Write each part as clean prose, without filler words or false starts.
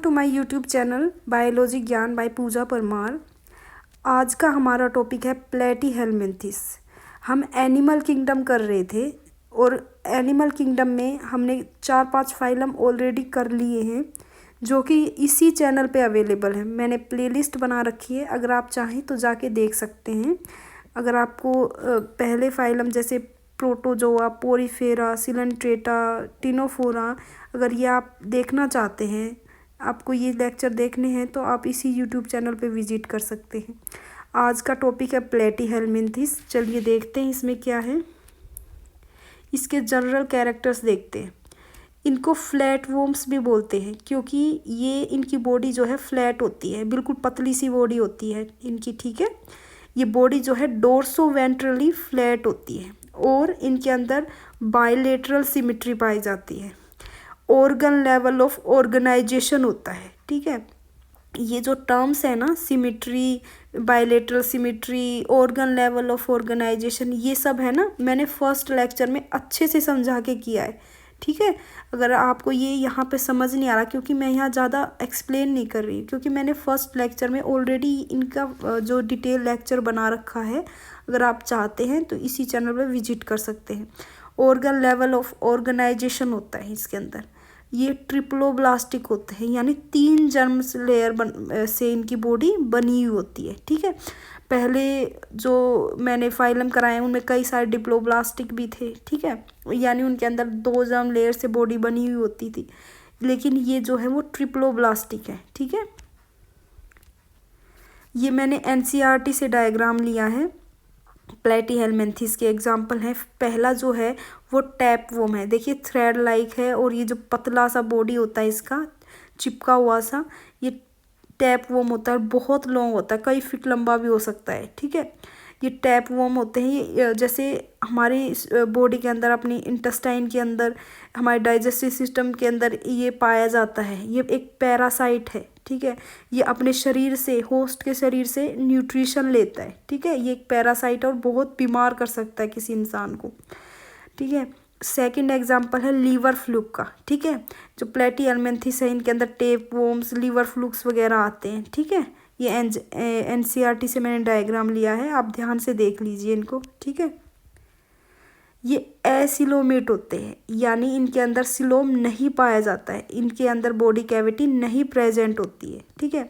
To my YouTube channel biology Gyan by Pooja Parmar. आज का हमारा टॉपिक है प्लेटीहेलमिन्थेस। हम एनिमल किंगडम कर रहे थे और एनिमल किंगडम में हमने 4-5 फाइलम ऑलरेडी कर लिए हैं जो कि इसी चैनल पे अवेलेबल है। मैंने प्लेलिस्ट बना रखी है, अगर आप चाहें तो जाके देख सकते हैं। अगर आपको पहले फाइलम जैसे प्रोटोजोआ, पोरीफेरा, सिलेंट्रेटा, टिनोफोरा, अगर ये आप देखना चाहते हैं, आपको ये लेक्चर देखने हैं तो आप इसी यूट्यूब चैनल पे विजिट कर सकते हैं। आज का टॉपिक है प्लेटीहेलमिन्थेस। चलिए देखते हैं इसमें क्या है। इसके जनरल कैरेक्टर्स देखते हैं। इनको फ्लैट वॉर्म्स भी बोलते हैं क्योंकि ये इनकी बॉडी जो है फ्लैट होती है, बिल्कुल पतली सी बॉडी होती है इनकी, ठीक है। ये बॉडी जो है डोर्सो वेंट्रली फ्लैट होती है और इनके अंदर बायलेटरल सिमेट्री पाई जाती है। ऑर्गन लेवल ऑफ ऑर्गेनाइजेशन होता है, ठीक है। ये जो टर्म्स है ना, symmetry, bilateral symmetry, organ level of organization, ये सब है ना, मैंने फर्स्ट लेक्चर में अच्छे से समझा के किया है, ठीक है। अगर आपको ये यहाँ पे समझ नहीं आ रहा, क्योंकि मैं यहाँ ज़्यादा एक्सप्लेन नहीं कर रही, क्योंकि मैंने फर्स्ट लेक्चर में ऑलरेडी इनका जो डिटेल लेक्चर बना रखा है। अगर आप चाहते हैं तो इसी चैनल पे विजिट कर सकते हैं। ऑर्गन लेवल ऑफ ऑर्गेनाइजेशन होता है इसके अंदर। ये ट्रिप्लोब्लास्टिक होते हैं, यानी 3 जर्म लेयर से इनकी बॉडी बनी हुई होती है, ठीक है। पहले जो मैंने फाइलम कराए हैं उनमें कई सारे डिप्लोब्लास्टिक भी थे, ठीक है, यानी उनके अंदर 2 जर्म लेयर से बॉडी बनी हुई होती थी। लेकिन ये जो है वो ट्रिप्लोब्लास्टिक है, ठीक है। ये मैंने एनसीईआरटी से डायग्राम लिया है। प्लेटीहेलमिन्थेस के एग्जाम्पल हैं। पहला जो है वो टैप वॉर्म है, देखिए थ्रेड लाइक है और ये जो पतला सा बॉडी होता है इसका चिपका हुआ सा, ये टैप वॉर्म होता है। बहुत लॉन्ग होता है, कई फीट लंबा भी हो सकता है, ठीक है। ये टैप वॉर्म होते हैं। ये जैसे हमारी बॉडी के अंदर, अपनी इंटेस्टाइन के अंदर, हमारे डाइजेस्टिव सिस्टम के अंदर ये पाया जाता है। ये एक पैरासाइट है, ठीक है। ये अपने शरीर से, होस्ट के शरीर से न्यूट्रिशन लेता है, ठीक है। ये एक पैरासाइट और बहुत बीमार कर सकता है किसी इंसान को, ठीक है। सेकंड एग्जांपल है लीवर फ्लूक का, ठीक है। जो प्लेटीहेलमिन्थेस है इनके अंदर टेप वॉर्म्स, लीवर फ्लूक्स वगैरह आते हैं, ठीक है। ये एनसीईआरटी से मैंने डायग्राम लिया है, आप ध्यान से देख लीजिए इनको, ठीक है। ये एसिलोमेट होते हैं, यानी इनके अंदर सिलोम नहीं पाया जाता है, इनके अंदर बॉडी कैविटी नहीं प्रेजेंट होती है, ठीक है।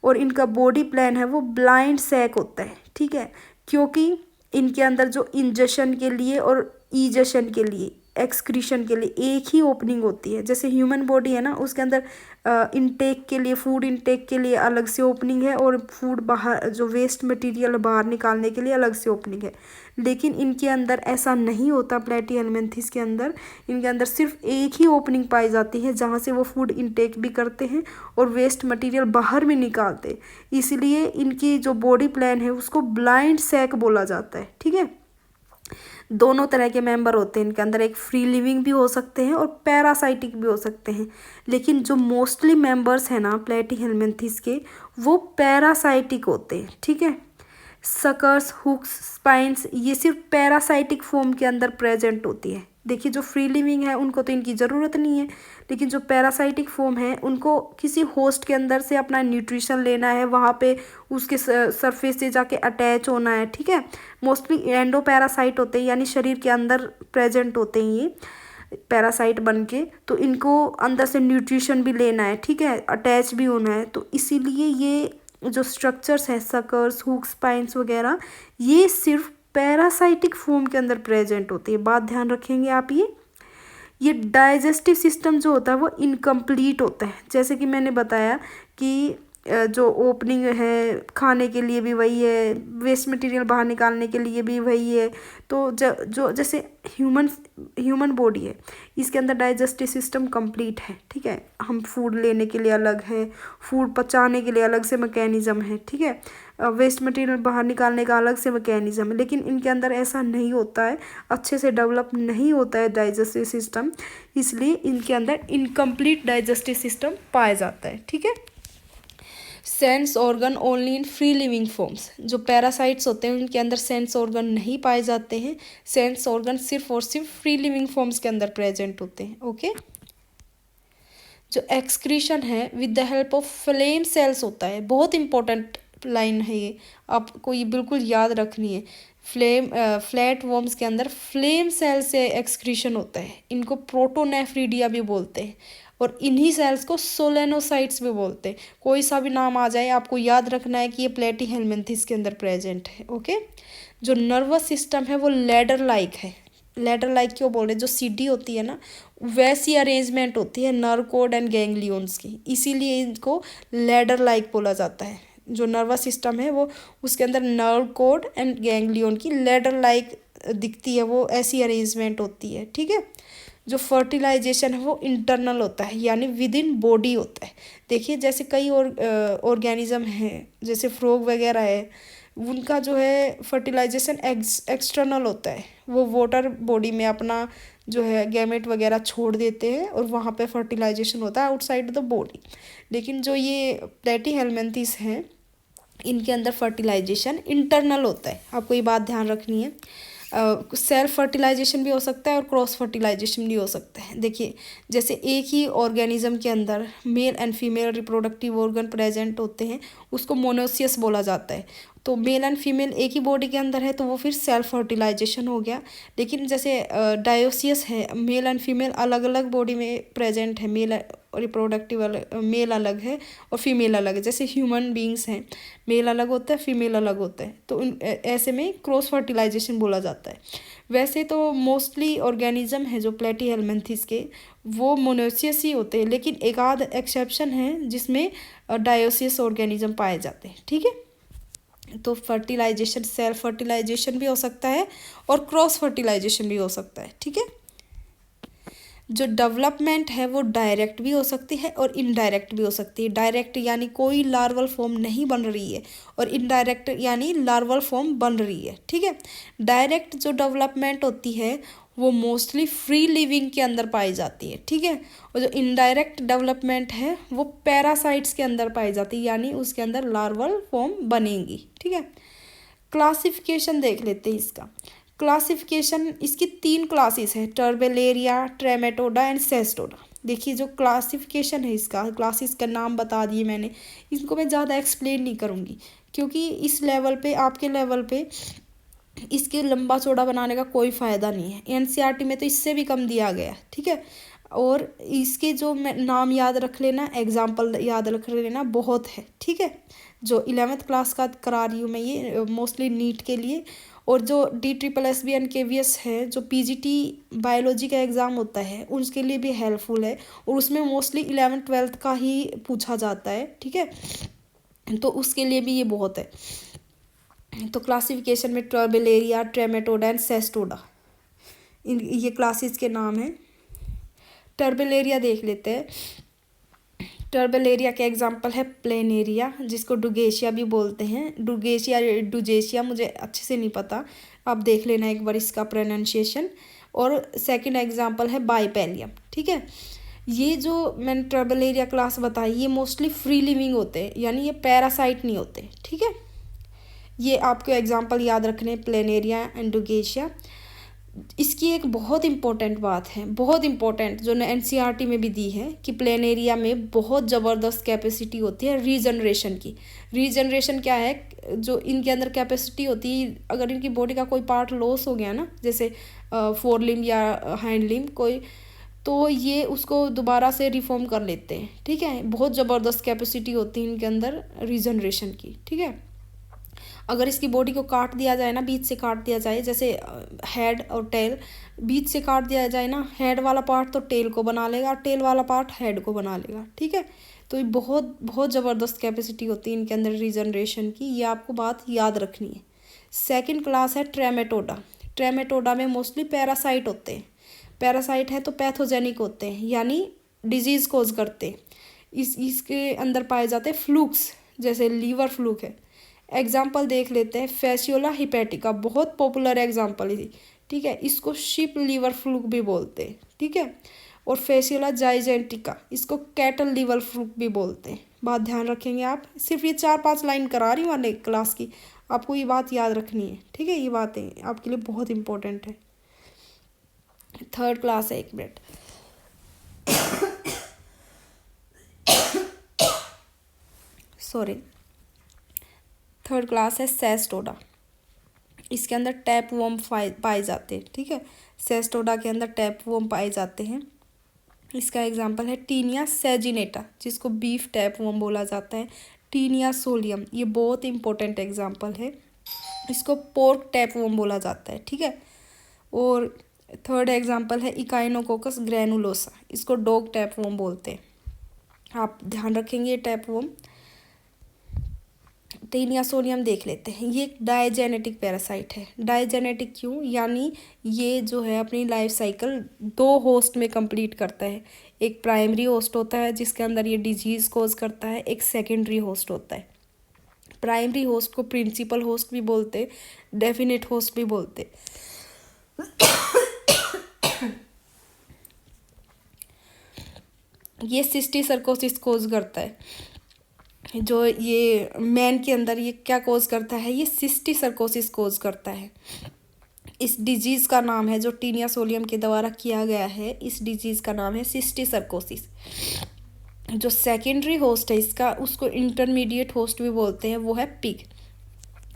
और इनका बॉडी प्लान है वो ब्लाइंड सैक होता है, ठीक है, क्योंकि इनके अंदर जो इंजेशन के लिए और ईजेशन के लिए, एक्सक्रीशन के लिए एक ही ओपनिंग होती है। जैसे ह्यूमन बॉडी है ना, उसके अंदर इनटेक के लिए, फूड इनटेक के लिए अलग से ओपनिंग है और फूड बाहर, जो वेस्ट मटेरियल बाहर निकालने के लिए अलग से ओपनिंग है। लेकिन इनके अंदर ऐसा नहीं होता। प्लेटीहेलमिन्थेस के अंदर, इनके अंदर सिर्फ एक ही ओपनिंग पाई जाती है जहाँ से वो फूड इनटेक भी करते हैं और वेस्ट मटेरियल बाहर भी निकालते, इसलिए इनकी जो बॉडी प्लान है उसको ब्लाइंड सैक बोला जाता है, ठीक है। दोनों तरह के मेंबर होते हैं इनके अंदर, एक फ्री लिविंग भी हो सकते हैं और पैरासाइटिक भी हो सकते हैं। लेकिन जो मोस्टली मेंबर्स हैं ना प्लेटीहेलमिन्थेस के, वो पैरासाइटिक होते हैं, ठीक है। सकर्स, हुक्स, स्पाइन्स, ये सिर्फ पैरासाइटिक फॉर्म के अंदर प्रेजेंट होती है। देखिए जो फ्री लिविंग है उनको तो इनकी ज़रूरत नहीं है, लेकिन जो पैरासाइटिक फॉर्म है उनको किसी होस्ट के अंदर से अपना न्यूट्रिशन लेना है, वहाँ पे उसके सरफेस से जाके अटैच होना है, ठीक है। मोस्टली एंडो पैरासाइट होते हैं, यानी शरीर के अंदर प्रेजेंट होते हैं ये पैरासाइट बन के, तो इनको अंदर से न्यूट्रिशन भी लेना है, ठीक है, अटैच भी होना है। तो इसीलिए ये जो स्ट्रक्चर्स हैं, सकर्स, हुक, स्पाइन्स वगैरह, ये सिर्फ पैरासाइटिक फॉर्म के अंदर प्रेजेंट होती है। बात ध्यान रखेंगे आप। ये डाइजेस्टिव सिस्टम जो होता है वो इनकम्प्लीट होता है। जैसे कि मैंने बताया कि जो ओपनिंग है खाने के लिए भी वही है, वेस्ट मटेरियल बाहर निकालने के लिए भी वही है। तो जो जैसे ह्यूमन बॉडी है, इसके अंदर डाइजेस्टिव सिस्टम कंप्लीट है, ठीक है। हम फूड लेने के लिए अलग है, फूड पचाने के लिए अलग से मैकेनिज्म है, ठीक है, वेस्ट मटेरियल बाहर निकालने का अलग से मैकेनिज्म है। लेकिन इनके अंदर ऐसा नहीं होता है, अच्छे से डेवलप नहीं होता है डाइजेस्टिव सिस्टम, इसलिए इनके अंदर इनकम्प्लीट डाइजेस्टिव सिस्टम पाया जाता है, ठीक है। Sense organ only in free living forms, जो पैरासाइट्स होते हैं उनके अंदर सेंस ऑर्गन नहीं पाए जाते हैं। सेंस ऑर्गन सिर्फ और सिर्फ फ्री लिविंग फॉर्म्स के अंदर प्रेजेंट होते हैं, ओके। जो एक्सक्रीशन है with the help of flame cells होता है। बहुत इंपॉर्टेंट लाइन है ये, आपको ये बिल्कुल याद रखनी है। फ्लैट वर्म्स के अंदर फ्लेम सेल से एक्सक्रीशन होता है, इनको प्रोटोनेफ्रिडिया भी बोलते हैं, और इन्हीं सेल्स को सोलेनोसाइट्स भी बोलते हैं। कोई सा भी नाम आ जाए आपको याद रखना है कि ये प्लेटीहेलमिन्थेस के अंदर प्रेजेंट है। ओके, जो नर्वस सिस्टम है वो लैडर लाइक है। लैडर लाइक क्यों बोल रहे हैं, जो सीढ़ी होती है ना वैसी अरेंजमेंट होती है नर्व कोड एंड गैंग्लियंस की, इसीलिए इनको लैडर लाइक बोला जाता है। जो नर्वस सिस्टम है वो उसके अंदर नर्व कोड एंड गैंग्लियन की लैडर लाइक दिखती है, वो ऐसी अरेंजमेंट होती है। ठीक है, जो फर्टिलाइजेशन है वो इंटरनल होता है, यानी विद इन बॉडी होता है। देखिए जैसे कई और ऑर्गेनिज्म हैं, जैसे फ्रॉग वगैरह है, उनका जो है फर्टिलाइजेशन एक्सटर्नल होता है, वो वाटर बॉडी में अपना जो है गैमेट वगैरह छोड़ देते हैं और वहाँ पे फर्टिलाइजेशन होता है आउटसाइड द बॉडी। लेकिन जो ये प्लेटीहेलमिन्थेस हैं इनके अंदर फर्टिलाइजेशन इंटरनल होता है, आपको ये बात ध्यान रखनी है। सेल्फ फर्टिलाइजेशन भी हो सकता है और क्रॉस फर्टिलाइजेशन भी हो सकता है। देखिए जैसे एक ही ऑर्गेनिज्म के अंदर male and female reproductive organ present होते हैं, उसको मोनोसियस बोला जाता है। तो मेल एंड फीमेल एक ही बॉडी के अंदर है तो वो फिर सेल्फ फर्टिलाइजेशन हो गया। लेकिन जैसे डायोसियस है, मेल एंड फीमेल अलग अलग बॉडी में प्रेजेंट है, मेल रिप्रोडक्टिव मेल अलग है और फीमेल अलग है। जैसे ह्यूमन बींग्स हैं, मेल अलग होता है फीमेल अलग होता है, तो ऐसे में क्रॉस फर्टिलाइजेशन बोला जाता है। वैसे तो मोस्टली ऑर्गेनिज्म है जो प्लेटीहेलमिन्थेस के वो मोनोसियस ही होते हैं, लेकिन एक आध एक्सेप्शन है जिसमें डायोसियस ऑर्गेनिज्म पाए जाते हैं। ठीक है, तो फर्टिलाइजेशन सेल्फ फर्टिलाइजेशन भी हो सकता है और क्रॉस फर्टिलाइजेशन भी हो सकता है। ठीक है, जो डेवलपमेंट है वो डायरेक्ट भी हो सकती है और इनडायरेक्ट भी हो सकती है। डायरेक्ट यानी कोई लार्वल फॉर्म नहीं बन रही है, और इनडायरेक्ट यानी लार्वल फॉर्म बन रही है। ठीक है, डायरेक्ट जो डेवलपमेंट होती है वो मोस्टली फ्री लिविंग के अंदर पाई जाती है। ठीक है, और जो इनडायरेक्ट डेवलपमेंट है वो पैरासाइट्स के अंदर पाई जाती है, यानी उसके अंदर लार्वल फॉर्म बनेंगी। ठीक है, क्लासिफिकेशन देख लेते हैं इसका। क्लासिफिकेशन इसकी 3 क्लासेस है, टर्बेलेरिया, ट्रेमेटोडा एंड सेस्टोडा। देखिए जो क्लासिफिकेशन है इसका, क्लासेस का नाम बता दिए मैंने, इसको मैं ज़्यादा एक्सप्लेन नहीं करूँगी क्योंकि इस लेवल पे आपके लेवल पे इसके लंबा चौड़ा बनाने का कोई फ़ायदा नहीं है। एनसीईआरटी में तो इससे भी कम दिया गया है। ठीक है, और इसके जो नाम याद रख लेना, एग्जाम्पल याद रख लेना बहुत है। ठीक है, जो 11th क्लास का करा रही हूँ मैं ये मोस्टली नीट के लिए, और जो DSSB एंड KVS है जो PGT बायोलॉजी का एग्ज़ाम होता है उसके लिए भी हेल्पफुल है, और उसमें मोस्टली 11th 12th का ही पूछा जाता है। ठीक है, तो उसके लिए भी ये बहुत है। तो क्लासिफिकेशन में टर्बेलेरिया, ट्रेमेटोडा एंड सेस्टोडा, ये क्लासेस के नाम हैं। टर्बेलेरिया देख लेते हैं। टर्बेलेरिया के एग्जाम्पल है प्लेनेरिया, जिसको डुगेशिया भी बोलते हैं। डुजेशिया मुझे अच्छे से नहीं पता, आप देख लेना एक बार इसका प्रोनाउंसिएशन। और सेकंड एग्जाम्पल है बाइपेलियम। ठीक है, ये जो मैंने टर्बेलेरिया क्लास बताई ये मोस्टली फ्री लिविंग होते हैं, यानी ये पैरासाइट नहीं होते। ठीक है, ये आपको एग्जाम्पल याद रखने, प्लेनेरिया एंड डुगेशिया। इसकी एक बहुत इंपॉर्टेंट बात है, बहुत इंपॉर्टेंट, जो एनसीईआरटी में भी दी है कि प्लेनेरिया में बहुत ज़बरदस्त कैपेसिटी होती है रीजनरेशन की। रीजनरेशन क्या है, जो इनके अंदर कैपेसिटी होती है, अगर इनकी बॉडी का कोई पार्ट लॉस हो गया ना, जैसे फोर लिम्ब या हैंड लिम्ब कोई, तो ये उसको दोबारा से रिफॉर्म कर लेते हैं। ठीक है, बहुत ज़बरदस्त कैपेसिटी होती है इनके अंदर रीजनरेशन की। ठीक है, अगर इसकी बॉडी को काट दिया जाए ना, बीच से काट दिया जाए, जैसे हेड और टेल, बीच से काट दिया जाए ना, हेड वाला पार्ट तो टेल को बना लेगा और टेल वाला पार्ट हेड को बना लेगा। ठीक है, तो ये बहुत बहुत ज़बरदस्त कैपेसिटी होती है इनके अंदर रीजनरेशन की, ये आपको बात याद रखनी है। सेकंड क्लास है ट्रेमेटोडा। ट्रेमेटोडा में मोस्टली पैरासाइट होते हैं। पैरासाइट है तो पैथोजेनिक होते हैं, यानी डिजीज़ कोज करते हैं। इसके अंदर पाए जाते हैं फ्लूक्स, जैसे लीवर फ्लूक है। एग्जाम्पल देख लेते हैं, फैसियोला हिपैटिका बहुत पॉपुलर एग्जाम्पल है। ठीक है, इसको शिप लीवर फ्लूक भी बोलते हैं। ठीक है, और फैसियोला जाइजेंटिका इसको कैटल लीवर फ्लूक भी बोलते हैं। बात ध्यान रखेंगे आप, सिर्फ ये 4-5 लाइन करा रही हूँ वाले क्लास की, आपको ये बात याद रखनी है। ठीक है, ये बातें आपके लिए बहुत इंपॉर्टेंट है। थर्ड क्लास है, 1 मिनट। सॉरी थर्ड क्लास है सेस्टोडा। इसके अंदर टैप वर्म पाए जाते हैं, ठीक है। सेस्टोडा के अंदर टैप वर्म पाए जाते हैं। इसका एग्जांपल है टीनिया सेजिनेटा, जिसको बीफ टैप वर्म बोला जाता है। टीनिया सोलियम, ये बहुत इंपॉर्टेंट एग्जांपल है, इसको पोर्क टैप वर्म बोला जाता है, ठीक है। और थर्ड एग्जांपल है इकाइनोकोकस ग्रैनुलोसा, इसको डॉग टैप वर्म बोलते हैं। आप ध्यान रखेंगे टैप वर्म। टीनिया सोलियम देख लेते हैं, ये एक डायजेनेटिक पैरासाइट है। डायजेनेटिक क्यों, यानी ये जो है अपनी लाइफ साइकिल 2 होस्ट में कंप्लीट करता है। एक प्राइमरी होस्ट होता है जिसके अंदर ये डिजीज कोज करता है, एक सेकेंडरी होस्ट होता है। प्राइमरी होस्ट को प्रिंसिपल होस्ट भी बोलते, डेफिनेट होस्ट भी बोलते। ये सिस्टिसर्कोसिस कोज करता है। जो ये मैन के अंदर ये क्या कोज करता है, ये सिस्टिसर्कोसिस कोज करता है। इस डिजीज़ का नाम है, जो टीनिया सोलियम के द्वारा किया गया है, इस डिजीज़ का नाम है सिस्टिसर्कोसिस। जो सेकेंडरी होस्ट है इसका, उसको इंटरमीडिएट होस्ट भी बोलते हैं, वो है पिग।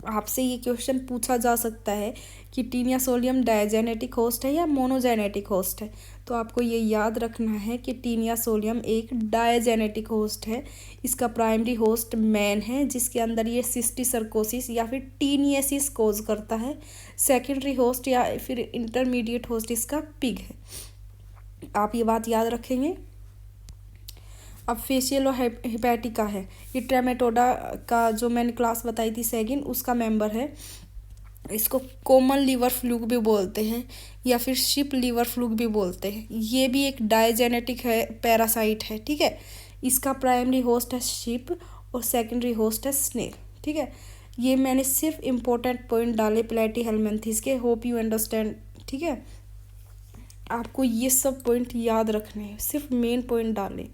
आपसे ये क्वेश्चन पूछा जा सकता है कि टीनिया सोलियम डायजेनेटिक होस्ट है या मोनोजेनेटिक होस्ट है, तो आपको ये याद रखना है कि टीनिया सोलियम एक डायजेनेटिक होस्ट है। इसका प्राइमरी होस्ट मैन है, जिसके अंदर ये सिस्टिसर्कोसिस या फिर टीनियसिस कोज करता है। सेकेंडरी होस्ट या फिर इंटरमीडिएट होस्ट इसका पिग है। आप ये बात याद रखेंगे। अब फेशियल और हिपैटिका है, ये ट्रेमेटोडा का जो मैंने क्लास बताई थी सेकेंड, उसका मेंबर है। इसको कॉमन लीवर फ्लूक भी बोलते हैं या फिर शिप लीवर फ्लूक भी बोलते हैं। ये भी एक डायजेनेटिक है, पैरासाइट है, ठीक है। इसका प्राइमरी होस्ट है शिप और सेकेंडरी होस्ट है स्नेल, ठीक है। ये मैंने सिर्फ इम्पोर्टेंट पॉइंट डाले प्लेटीहेल्मिन्थेस के, होप यू अंडरस्टैंड, ठीक है। आपको ये सब पॉइंट याद रखने हैं, सिर्फ मेन पॉइंट डालें।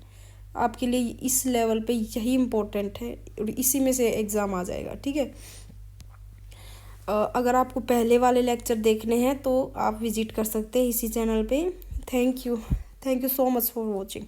आपके लिए इस लेवल पे यही इम्पोर्टेंट है और इसी में से एग्ज़ाम आ जाएगा, ठीक है। अगर आपको पहले वाले लेक्चर देखने हैं तो आप विज़िट कर सकते हैं इसी चैनल पे। Thank you so much for watching.